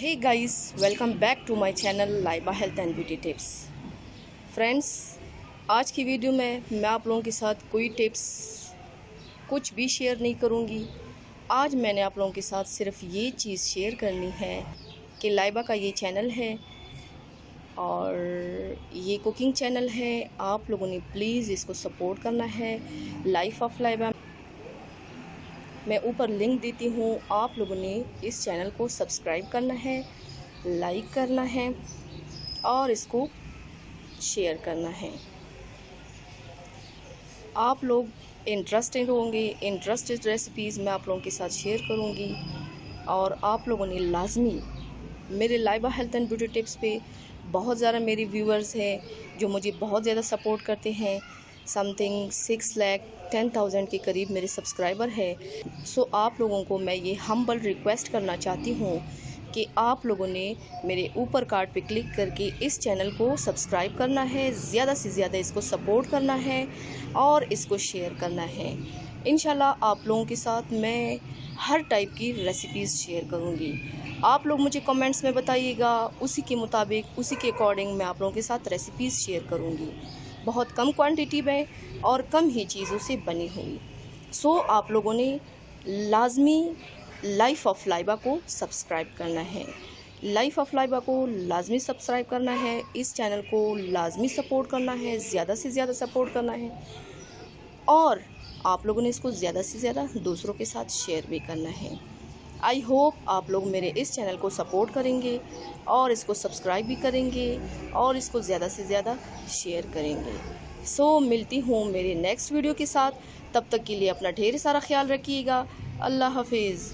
Hey guys, welcome back to my channel Laiba health and beauty tips. Friends, आज की video में मैं आप लोगों के साथ कोई टिप्स कुछ भी शेयर नहीं करूंगी। आज मैंने आप लोगों के साथ सिर्फ ये चीज़ शेयर करनी है कि लाइबा का ये चैनल है और ये कुकिंग चैनल है। आप लोगों ने प्लीज़ इसको सपोर्ट करना है। लाइफ ऑफ लाइबा मैं ऊपर लिंक देती हूँ, आप लोगों ने इस चैनल को सब्सक्राइब करना है, लाइक करना है और इसको शेयर करना है। आप लोग इंटरेस्टेड होंगे, इंटरेस्टेड रेसिपीज़ मैं आप लोगों के साथ शेयर करूँगी और आप लोगों ने लाजमी मेरे Laiba health and beauty tips पे बहुत ज़्यादा मेरे व्यूअर्स हैं जो मुझे बहुत ज़्यादा सपोर्ट करते हैं। समथिंग 6,10,000 के करीब मेरे सब्सक्राइबर है। सो आप लोगों को मैं ये हम्बल रिक्वेस्ट करना चाहती हूँ कि आप लोगों ने मेरे ऊपर कार्ड पे क्लिक करके इस चैनल को सब्सक्राइब करना है, ज़्यादा से ज़्यादा इसको सपोर्ट करना है और इसको शेयर करना है। इंशाल्लाह आप लोगों के साथ मैं हर टाइप की रेसिपीज़ शेयर करूँगी। आप लोग मुझे कमेंट्स में बताइएगा, उसी के मुताबिक उसी के अकॉर्डिंग मैं आप लोगों के साथ रेसिपीज़ शेयर करूँगी। बहुत कम क्वांटिटी में और कम ही चीज़ों से बनी हुई। सो आप लोगों ने लाजमी लाइफ ऑफ लाइबा को सब्सक्राइब करना है। लाइफ ऑफ लाइबा को लाजमी सब्सक्राइब करना है। इस चैनल को लाजमी सपोर्ट करना है, ज़्यादा से ज़्यादा सपोर्ट करना है और आप लोगों ने इसको ज़्यादा से ज़्यादा दूसरों के साथ शेयर भी करना है। आई होप आप लोग मेरे इस चैनल को सपोर्ट करेंगे और इसको सब्सक्राइब भी करेंगे और इसको ज़्यादा से ज़्यादा शेयर करेंगे। सो मिलती हूँ मेरे नेक्स्ट वीडियो के साथ। तब तक के लिए अपना ढेर सारा ख्याल रखिएगा। अल्लाह हाफिज़।